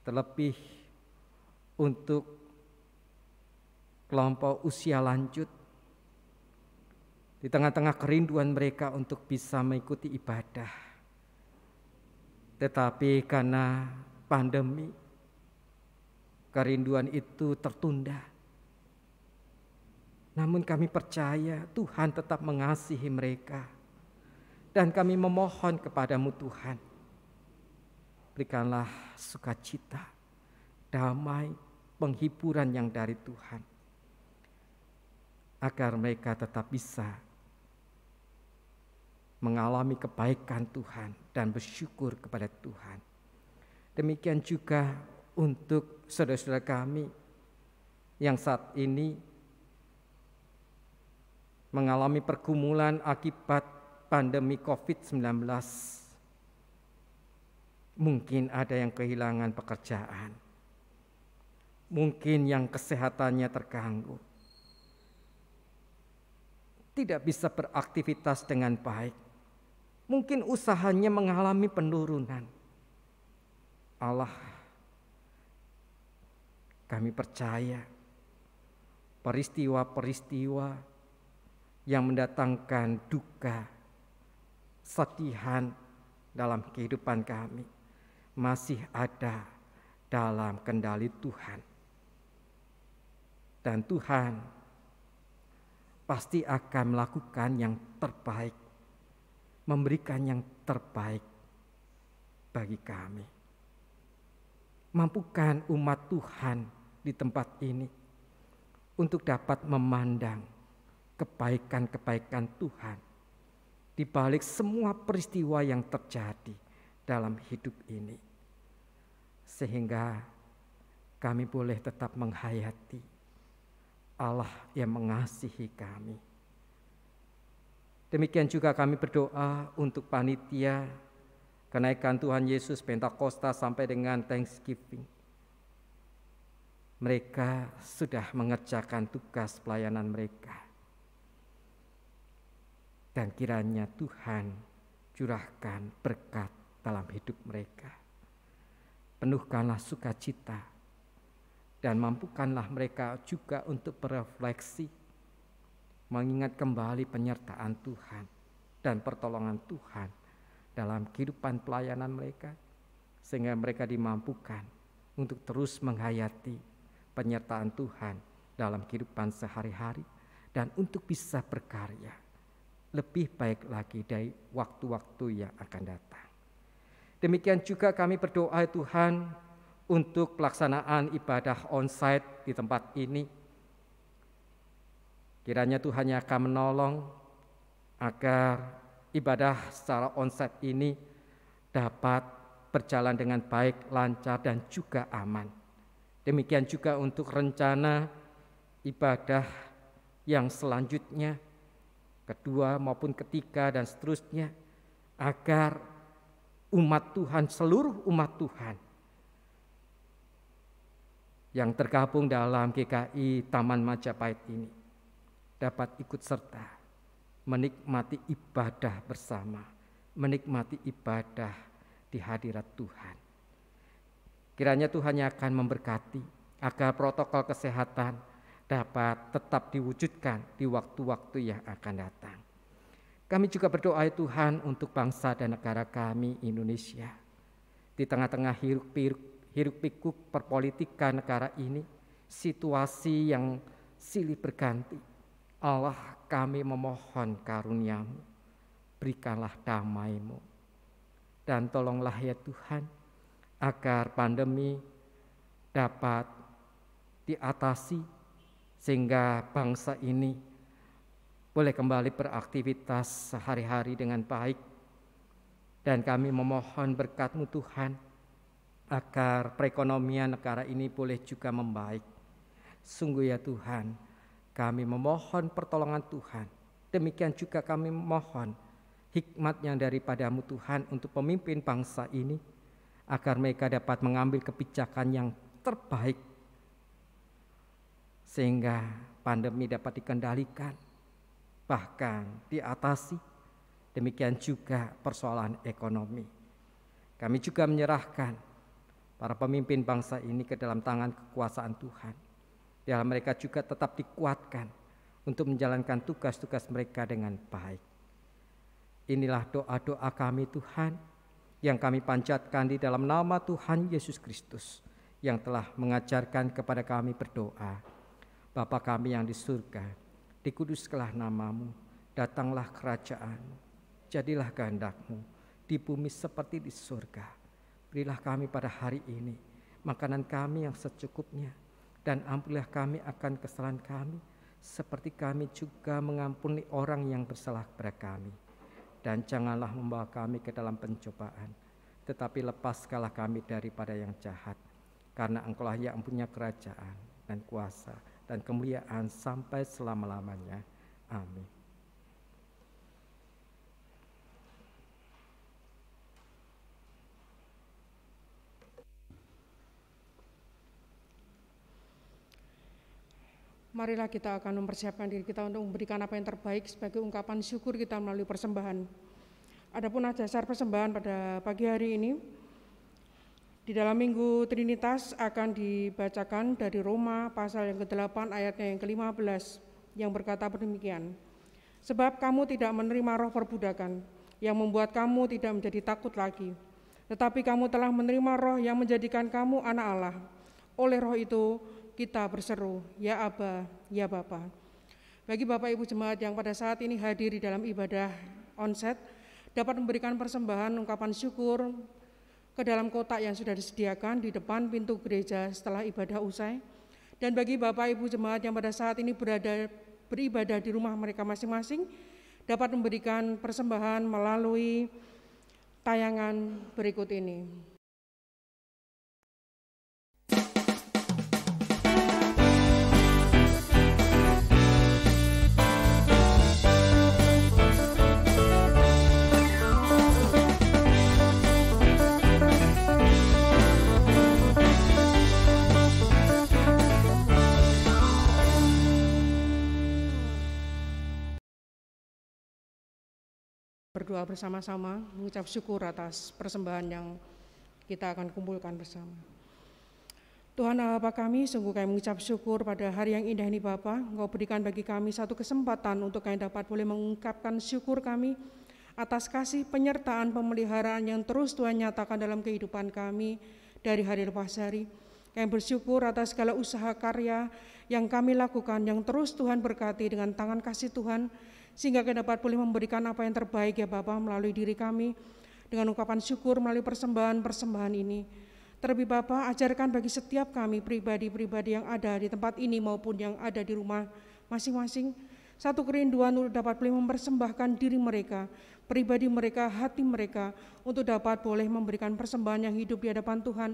Terlebih untuk kelompok usia lanjut, di tengah-tengah kerinduan mereka untuk bisa mengikuti ibadah. Tetapi karena pandemi, kerinduan itu tertunda. Namun kami percaya Tuhan tetap mengasihi mereka. Dan kami memohon kepadamu Tuhan, berikanlah sukacita, damai, penghiburan yang dari Tuhan, agar mereka tetap bisa mengalami kebaikan Tuhan dan bersyukur kepada Tuhan. Demikian juga untuk saudara-saudara kami yang saat ini mengalami pergumulan akibat pandemi COVID-19. Mungkin ada yang kehilangan pekerjaan, mungkin yang kesehatannya terganggu, tidak bisa beraktivitas dengan baik, mungkin usahanya mengalami penurunan. Allah, kami percaya peristiwa-peristiwa yang mendatangkan duka, sedihan dalam kehidupan kami masih ada dalam kendali Tuhan. Dan Tuhan pasti akan melakukan yang terbaik, memberikan yang terbaik bagi kami. mampukan umat Tuhan di tempat ini untuk dapat memandang kebaikan-kebaikan Tuhan di balik semua peristiwa yang terjadi dalam hidup ini. Sehingga kami boleh tetap menghayati Allah yang mengasihi kami. Demikian juga kami berdoa untuk panitia kenaikan Tuhan Yesus Pentakosta sampai dengan Thanksgiving. Mereka sudah mengerjakan tugas pelayanan mereka. Dan kiranya Tuhan curahkan berkat dalam hidup mereka. Penuhkanlah sukacita dan mampukanlah mereka juga untuk berefleksi, mengingat kembali penyertaan Tuhan dan pertolongan Tuhan dalam kehidupan pelayanan mereka, sehingga mereka dimampukan untuk terus menghayati penyertaan Tuhan dalam kehidupan sehari-hari dan untuk bisa berkarya lebih baik lagi dari waktu-waktu yang akan datang. Demikian juga kami berdoa Tuhan untuk pelaksanaan ibadah onsite di tempat ini. Kiranya Tuhan yang akan menolong agar ibadah secara onsite ini dapat berjalan dengan baik, lancar, dan juga aman. Demikian juga untuk rencana ibadah yang selanjutnya, kedua maupun ketiga dan seterusnya, agar umat Tuhan, seluruh umat Tuhan yang tergabung dalam GKI Taman Majapahit ini dapat ikut serta menikmati ibadah bersama, menikmati ibadah di hadirat Tuhan. Kiranya Tuhan yang akan memberkati agar protokol kesehatan dapat tetap diwujudkan di waktu-waktu yang akan datang. Kami juga berdoa Tuhan untuk bangsa dan negara kami Indonesia. Di tengah-tengah hiruk-pikuk perpolitikan negara ini, situasi yang silih berganti, Allah kami memohon karunia-Mu, berikanlah damai-Mu. Dan tolonglah ya Tuhan, agar pandemi dapat diatasi, sehingga bangsa ini boleh kembali beraktivitas sehari-hari dengan baik. Dan kami memohon berkat-Mu Tuhan, agar perekonomian negara ini boleh juga membaik. Sungguh ya Tuhan, kami memohon pertolongan Tuhan. Demikian juga kami memohon hikmat yang daripada-Mu Tuhan untuk pemimpin bangsa ini, agar mereka dapat mengambil kebijakan yang terbaik, sehingga pandemi dapat dikendalikan, bahkan diatasi. Demikian juga persoalan ekonomi. Kami juga menyerahkan para pemimpin bangsa ini ke dalam tangan kekuasaan Tuhan. Dalam mereka juga tetap dikuatkan untuk menjalankan tugas-tugas mereka dengan baik. Inilah doa-doa kami Tuhan, yang kami panjatkan di dalam nama Tuhan Yesus Kristus, yang telah mengajarkan kepada kami berdoa. Bapa kami yang di surga, dikuduskanlah nama-Mu, datanglah kerajaan-Mu, jadilah kehendak-Mu di bumi seperti di surga. Berilah kami pada hari ini makanan kami yang secukupnya, dan ampunilah kami akan kesalahan kami, seperti kami juga mengampuni orang yang bersalah kepada kami. Dan janganlah membawa kami ke dalam pencobaan, tetapi lepaskanlah kami daripada yang jahat. Karena Engkau-lah yang punya kerajaan dan kuasa dan kemuliaan sampai selama-lamanya. Amin. Marilah kita akan mempersiapkan diri kita untuk memberikan apa yang terbaik sebagai ungkapan syukur kita melalui persembahan. Adapun dasar persembahan pada pagi hari ini, di dalam Minggu Trinitas akan dibacakan dari Roma pasal yang ke-8 ayatnya yang ke-15 yang berkata demikian. Sebab kamu tidak menerima roh perbudakan yang membuat kamu tidak menjadi takut lagi, tetapi kamu telah menerima roh yang menjadikan kamu anak Allah. Oleh roh itu kita berseru, ya Aba, ya Bapa. Bagi Bapak Ibu Jemaat yang pada saat ini hadir di dalam ibadah onset, dapat memberikan persembahan ungkapan syukur ke dalam kotak yang sudah disediakan di depan pintu gereja setelah ibadah usai. Dan bagi Bapak Ibu jemaat yang pada saat ini beribadah di rumah mereka masing-masing, dapat memberikan persembahan melalui tayangan berikut ini. Berdoa bersama-sama, mengucap syukur atas persembahan yang kita akan kumpulkan bersama. Tuhan Allah Bapa kami, sungguh kami mengucap syukur pada hari yang indah ini Bapa. Engkau berikan bagi kami satu kesempatan untuk kami dapat boleh mengungkapkan syukur kami atas kasih penyertaan pemeliharaan yang terus Tuhan nyatakan dalam kehidupan kami dari hari lepas hari. Kami bersyukur atas segala usaha karya yang kami lakukan, yang terus Tuhan berkati dengan tangan kasih Tuhan, sehingga kami dapat boleh memberikan apa yang terbaik ya Bapa melalui diri kami dengan ungkapan syukur melalui persembahan-persembahan ini. Terlebih Bapa, ajarkan bagi setiap kami pribadi-pribadi yang ada di tempat ini maupun yang ada di rumah masing-masing satu kerinduan untuk dapat boleh mempersembahkan diri mereka, pribadi mereka, hati mereka untuk dapat boleh memberikan persembahan yang hidup di hadapan Tuhan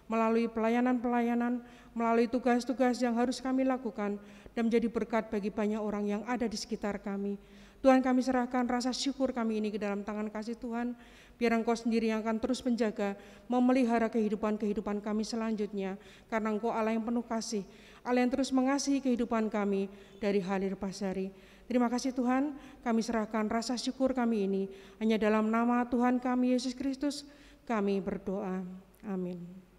melalui pelayanan-pelayanan, melalui tugas-tugas yang harus kami lakukan dan menjadi berkat bagi banyak orang yang ada di sekitar kami. Tuhan, kami serahkan rasa syukur kami ini ke dalam tangan kasih Tuhan, biar Engkau sendiri yang akan terus menjaga, memelihara kehidupan-kehidupan kami selanjutnya, karena Engkau Allah yang penuh kasih, Allah yang terus mengasihi kehidupan kami dari hari lepas hari. Terima kasih Tuhan, kami serahkan rasa syukur kami ini, hanya dalam nama Tuhan kami Yesus Kristus, kami berdoa. Amin.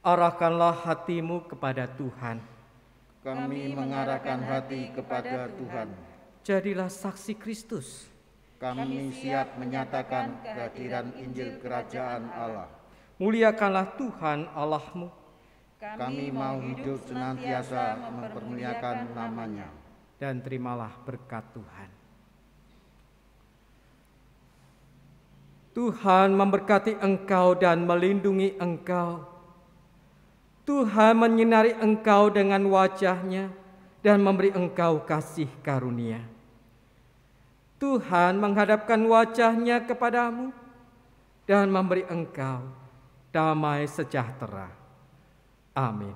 Arahkanlah hatimu kepada Tuhan. Kami mengarahkan hati kepada Tuhan. Jadilah saksi Kristus. Kami siap menyatakan kehadiran Injil Kerajaan Allah. Muliakanlah Tuhan Allahmu. Kami mau hidup senantiasa mempermuliakan nama-Nya. Dan terimalah berkat Tuhan. Tuhan memberkati engkau dan melindungi engkau. Tuhan menyinari engkau dengan wajah-Nya dan memberi engkau kasih karunia. Tuhan menghadapkan wajah-Nya kepadamu dan memberi engkau damai sejahtera. Amin.